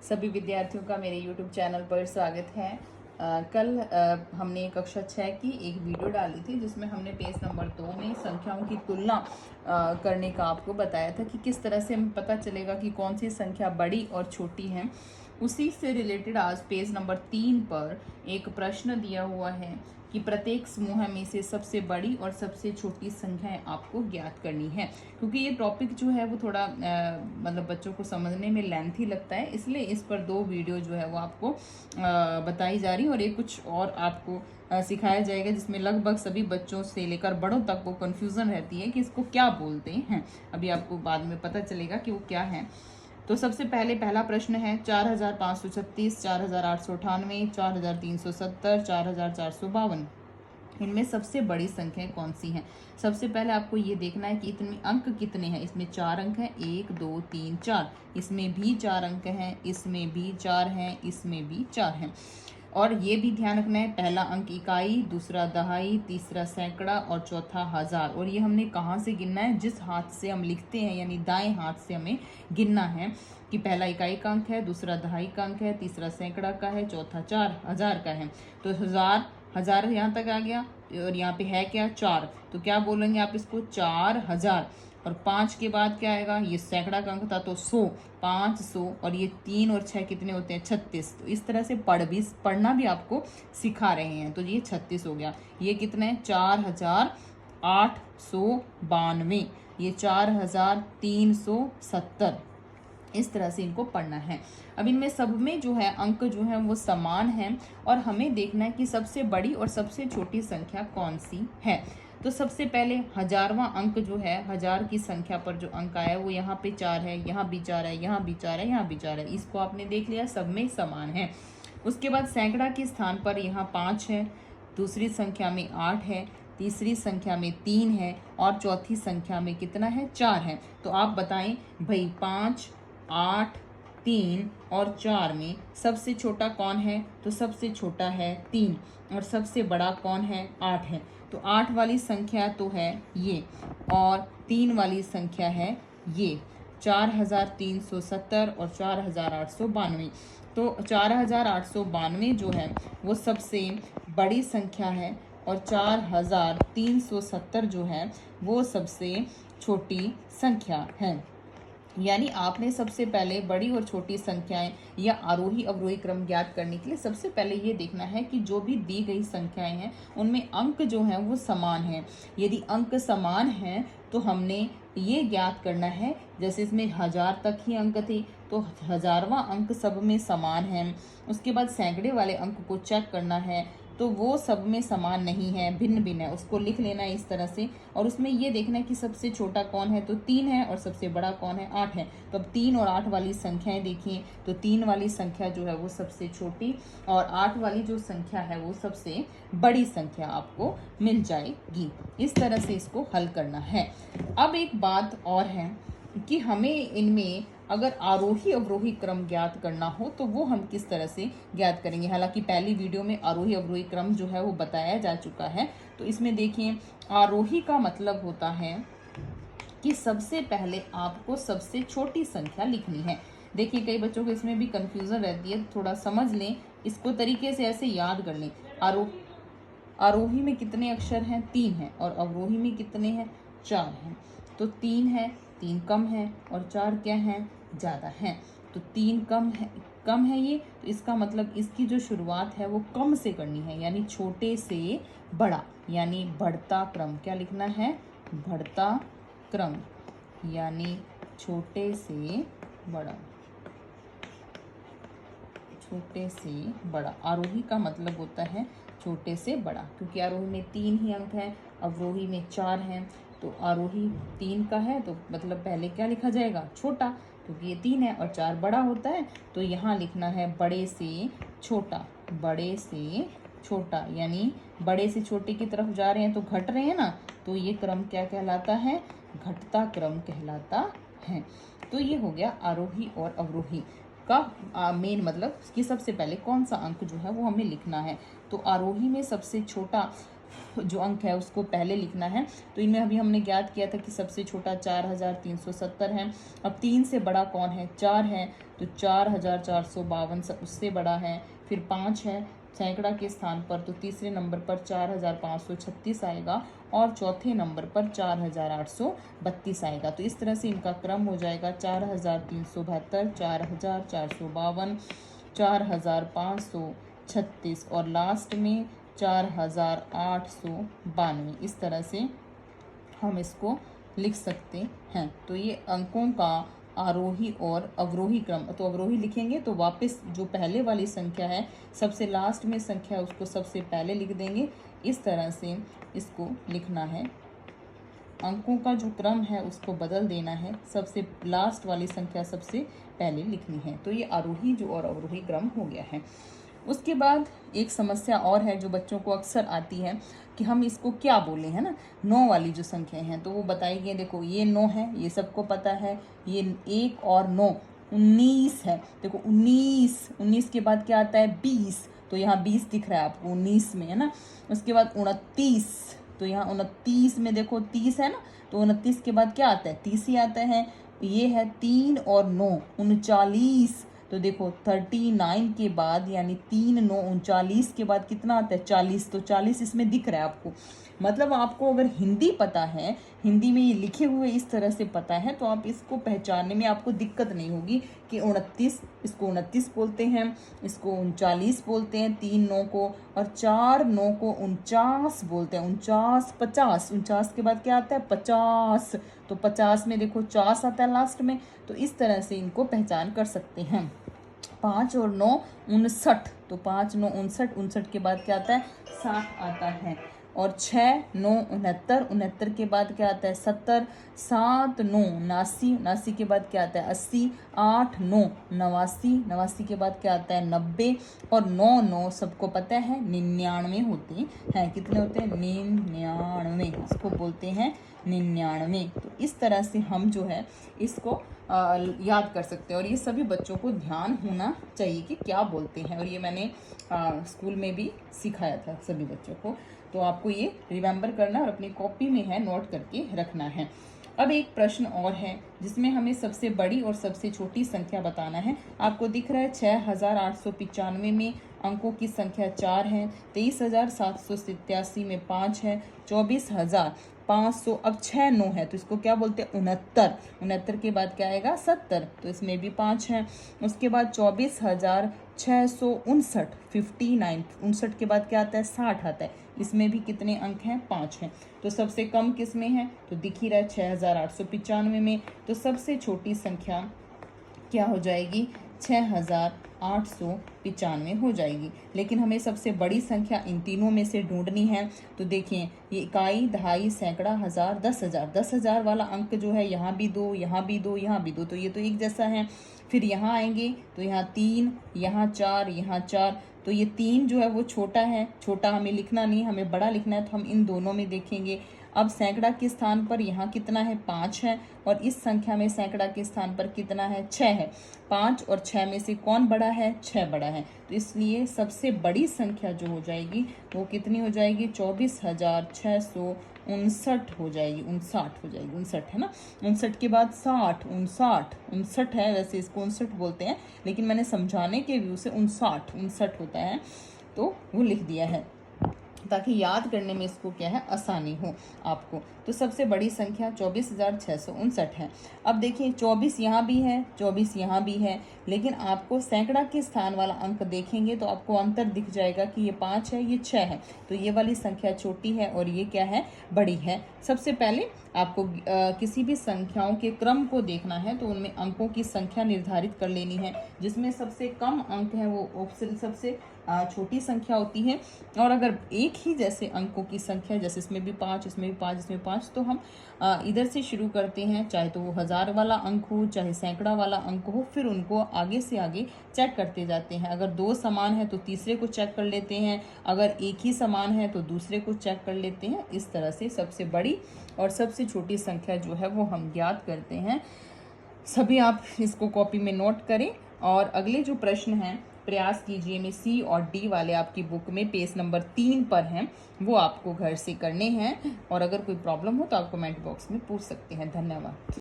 सभी विद्यार्थियों का मेरे YouTube चैनल पर स्वागत है। कल हमने कक्षा 6 की एक वीडियो डाली थी जिसमें हमने पेज नंबर 2 में संख्याओं की तुलना करने का आपको बताया था कि किस तरह से हमें पता चलेगा कि कौन सी संख्या बड़ी और छोटी है। उसी से रिलेटेड आज पेज नंबर 3 पर एक प्रश्न दिया हुआ है कि प्रत्येक समूह में से सबसे बड़ी और सबसे छोटी संख्याएं आपको ज्ञात करनी है। क्योंकि ये टॉपिक जो है वो थोड़ा मतलब बच्चों को समझने में लेंथी लगता है, इसलिए इस पर 2 वीडियो जो है वो आपको बताई जा रही है और एक कुछ और आपको सिखाया जाएगा जिसमें लगभग सभी बच्चों से लेकर बड़ों तक को कन्फ्यूज़न रहती है कि इसको क्या बोलते हैं। अभी आपको बाद में पता चलेगा कि वो क्या है। तो सबसे पहला प्रश्न है 4536, 4898, 4370, 4452। इनमें सबसे बड़ी संख्याएं कौन सी हैं? सबसे पहले आपको ये देखना है कि इतने अंक कितने हैं। इसमें 4 अंक हैं, 1 2 3 4। इसमें भी 4 अंक हैं, इसमें भी 4 हैं, इसमें भी 4 हैं। और ये भी ध्यान रखना है, पहला अंक इकाई, दूसरा दहाई, तीसरा सैकड़ा और चौथा हजार। और ये हमने कहाँ से गिनना है? जिस हाथ से हम लिखते हैं यानी दाएं हाथ से हमें गिनना है कि पहला इकाई का अंक है, दूसरा दहाई का अंक है, तीसरा सैकड़ा का है, चौथा 4000 का है। तो हजार यहाँ तक आ गया और यहाँ पे है क्या? 4। तो क्या बोलेंगे आप इसको? 4000। और 5 के बाद क्या आएगा? ये सैकड़ा का अंक था तो 100, 500। और ये 3 और 6 कितने होते हैं? 36। तो इस तरह से पढ़ना भी आपको सिखा रहे हैं। तो ये 36 हो गया। ये कितने हैं? 4892। ये 4370। इस तरह से इनको पढ़ना है। अब इनमें सब में जो है अंक जो है वो समान हैं और हमें देखना है कि सबसे बड़ी और सबसे छोटी संख्या कौन सी है। तो सबसे पहले 1000वां अंक जो है, 1000 की संख्या पर जो अंक आया है वो यहाँ पे 4 है, यहाँ भी 4 है, यहाँ भी 4 है, यहाँ भी 4 है। इसको आपने देख लिया, सब में समान है। उसके बाद सैकड़ा के स्थान पर यहाँ 5 है, दूसरी संख्या में 8 है, तीसरी संख्या में 3 है और चौथी संख्या में कितना है? 4 है। तो आप बताएं भाई 5, 8, 3 और 4 में सबसे छोटा कौन है? तो सबसे छोटा है 3। और सबसे बड़ा कौन है? 8 है। तो 8 वाली संख्या तो है ये और 3 वाली संख्या है ये। 4370 और 4892। तो 4892 जो है वो सबसे बड़ी संख्या है और 4370 जो है वो सबसे छोटी संख्या है। यानी आपने सबसे पहले बड़ी और छोटी संख्याएं या आरोही अवरोही क्रम ज्ञात करने के लिए सबसे पहले ये देखना है कि जो भी दी गई संख्याएं हैं उनमें अंक जो हैं वो समान हैं। यदि अंक समान हैं तो हमने ये ज्ञात करना है, जैसे इसमें 1000 तक ही अंक थे तो 1000वां अंक सब में समान है। उसके बाद सैकड़े वाले अंक को चेक करना है तो वो सब में समान नहीं है, भिन्न भिन्न है। उसको लिख लेना है इस तरह से। और उसमें ये देखना है कि सबसे छोटा कौन है, तो 3 है और सबसे बड़ा कौन है? 8 है। तो अब 3 और 8 वाली संख्याएं देखिए तो 3 वाली संख्या जो है वो सबसे छोटी और 8 वाली जो संख्या है वो सबसे बड़ी संख्या आपको मिल जाएगी। इस तरह से इसको हल करना है। अब एक बात और है कि हमें इनमें अगर आरोही अवरोही क्रम ज्ञात करना हो तो वो हम किस तरह से ज्ञात करेंगे। हालांकि पहली वीडियो में आरोही अवरोही क्रम जो है वो बताया जा चुका है। तो इसमें देखिए, आरोही का मतलब होता है कि सबसे पहले आपको सबसे छोटी संख्या लिखनी है। देखिए कई बच्चों को इसमें भी कंफ्यूजन रहती है, थोड़ा समझ लें इसको, तरीके से ऐसे याद कर लें। आरोही में कितने अक्षर हैं? 3 हैं। और अवरोही में कितने हैं? 4 हैं। तो 3 है, 3 कम है और 4 क्या हैं? ज़्यादा हैं। तो 3 कम है ये, तो इसका मतलब इसकी जो शुरुआत है वो कम से करनी है, यानी छोटे से बड़ा, यानी बढ़ता क्रम। क्या लिखना है? बढ़ता क्रम, यानी छोटे से बड़ा, छोटे से बड़ा। आरोही का मतलब होता है छोटे से बड़ा, क्योंकि आरोही में 3 ही अंक हैं, अवरोही में 4 हैं। तो आरोही 3 का है तो मतलब पहले क्या लिखा जाएगा? छोटा, क्योंकि ये 3 है और 4 बड़ा होता है। तो यहाँ लिखना है बड़े से छोटा, बड़े से छोटा, यानी बड़े से छोटे की तरफ जा रहे हैं तो घट रहे हैं ना, तो ये क्रम क्या कहलाता है? घटता क्रम कहलाता है। तो ये हो गया आरोही और अवरोही का मेन मतलब कि सबसे पहले कौन सा अंक जो है वो हमें लिखना है। तो आरोही में सबसे छोटा जो अंक है उसको पहले लिखना है। तो इनमें अभी हमने ज्ञात किया था कि सबसे छोटा 4370 है। अब 3 से बड़ा कौन है? 4 है, तो 4452 उससे बड़ा है। फिर 5 है सैकड़ा के स्थान पर, तो तीसरे नंबर पर 4536 आएगा और चौथे नंबर पर 4832 आएगा। तो इस तरह से इनका क्रम हो जाएगा 4372, 4452, 4536 और लास्ट में 4892। इस तरह से हम इसको लिख सकते हैं। तो ये अंकों का आरोही और अवरोही क्रम। तो अवरोही लिखेंगे तो वापस जो पहले वाली संख्या है, सबसे लास्ट में संख्या है उसको सबसे पहले लिख देंगे। इस तरह से इसको लिखना है। अंकों का जो क्रम है उसको बदल देना है, सबसे लास्ट वाली संख्या सबसे पहले लिखनी है। तो ये आरोही जो और अवरोही क्रम हो गया है। उसके बाद एक समस्या और है जो बच्चों को अक्सर आती है कि हम इसको क्या बोलें, है ना। 9 वाली जो संख्या हैं तो वो बताइए। देखो ये 9 है, ये सबको पता है। ये 1 और 9 19 है। देखो 19 के बाद क्या आता है? 20। तो यहाँ 20 दिख रहा है आपको 19 में, है ना। उसके बाद 29, तो यहाँ 29 में देखो 30 है ना, तो 29 के बाद क्या आता है? 30 ही आता है। ये है 3 और 9 39। तो देखो 39 के बाद यानी 3 9 39 के बाद कितना आता है? 40। तो 40 इसमें दिख रहा है आपको। मतलब आपको अगर हिंदी पता है, हिंदी में ये लिखे हुए इस तरह से पता है, तो आप इसको पहचानने में आपको दिक्कत नहीं होगी कि 29, इसको 29 बोलते हैं, इसको 39 बोलते हैं 3 9 को, और 4 9 को 49 बोलते हैं। 49 50, 49 के बाद क्या आता है? 50। तो 50 में देखो 4 आता है लास्ट में। तो इस तरह से इनको पहचान कर सकते हैं। 5 और 9 59। तो 5 9 59, 59 के बाद क्या आता है? 60 आता है। और 6 9 69, 69 के बाद क्या आता है? 70। 7 9 79, 79 के बाद क्या आता है? 80। 8 9 89, 89 के बाद क्या आता है? 90। और 9 9 सबको पता है 99 होते हैं। कितने होते हैं? 99, इसको बोलते हैं 99। तो इस तरह से हम जो है इसको याद कर सकते हैं। और ये सभी बच्चों को ध्यान होना चाहिए कि क्या बोलते हैं। और ये मैंने स्कूल में भी सिखाया था सभी बच्चों को। तो आपको ये रिमेम्बर करना और अपनी कॉपी में है नोट करके रखना है। अब एक प्रश्न और है जिसमें हमें सबसे बड़ी और सबसे छोटी संख्या बताना है। आपको दिख रहा है 6895 में अंकों की संख्या 4 है, 23,787 में 5 है, 24,500। अब 6 9 है तो इसको क्या बोलते हैं? 69। 69 के बाद क्या आएगा? 70। तो इसमें भी 5 है। उसके बाद 24,659 59, 59 के बाद क्या आता है? 60 आता है। इसमें भी कितने अंक हैं? 5 हैं। तो सबसे कम किस में है? तो दिख ही रहा है 6895 में। तो सबसे छोटी संख्या क्या हो जाएगी? 6895 हो जाएगी। लेकिन हमें सबसे बड़ी संख्या इन तीनों में से ढूंढनी है। तो देखिए ये इकाई, दहाई, सैकड़ा, हजार, 10,000। 10,000 वाला अंक जो है यहाँ भी 2, यहाँ भी 2, यहाँ भी 2, तो ये तो एक जैसा है। फिर यहाँ आएंगे तो यहाँ 3, यहाँ 4, यहाँ 4। तो ये 3 जो है वो छोटा है, छोटा हमें लिखना नहीं, हमें बड़ा लिखना है। तो हम इन दोनों में देखेंगे। अब सैकड़ा के स्थान पर यहाँ कितना है? 5 है। और इस संख्या में सैकड़ा के स्थान पर कितना है? 6 है। 5 और 6 में से कौन बड़ा है? 6 बड़ा है। तो इसलिए सबसे बड़ी संख्या जो हो जाएगी वो कितनी हो जाएगी? 24,659 हो जाएगी। 59 हो जाएगी। 59 है ना। 59 के बाद 60, 59 है। वैसे इसको 59 बोलते हैं, लेकिन मैंने समझाने के व्यू से 59 होता है, तो वो लिख दिया है ताकि याद करने में इसको क्या है? आसानी हो आपको। तो सबसे बड़ी संख्या 24,659 है। अब देखिए 24 यहाँ भी है, 24 यहाँ भी है, लेकिन आपको सैकड़ा के स्थान वाला अंक देखेंगे तो आपको अंतर दिख जाएगा कि ये 5 है, ये 6 है। तो ये वाली संख्या छोटी है और ये क्या है? बड़ी है। सबसे पहले आपको किसी भी संख्याओं के क्रम को देखना है तो उनमें अंकों की संख्या निर्धारित कर लेनी है। जिसमें सबसे कम अंक है वो ऑप्शन सबसे छोटी संख्या होती है। और अगर एक ही जैसे अंकों की संख्या, जैसे इसमें भी 5, इसमें भी 5, इसमें 5, तो हम इधर से शुरू करते हैं, चाहे तो वो 1000 वाला अंक हो, चाहे सैकड़ा वाला अंक हो, फिर उनको आगे से आगे चेक करते जाते हैं। अगर 2 समान है तो तीसरे को चेक कर लेते हैं, अगर एक ही समान है तो दूसरे को चेक कर लेते हैं। इस तरह से सबसे बड़ी और सबसे छोटी संख्या जो है वो हम ज्ञात करते हैं। सभी आप इसको कॉपी में नोट करें। और अगले जो प्रश्न हैं, प्रयास कीजिए में सी और डी वाले आपकी बुक में पेज नंबर 3 पर हैं, वो आपको घर से करने हैं। और अगर कोई प्रॉब्लम हो तो आप कमेंट बॉक्स में पूछ सकते हैं। धन्यवाद।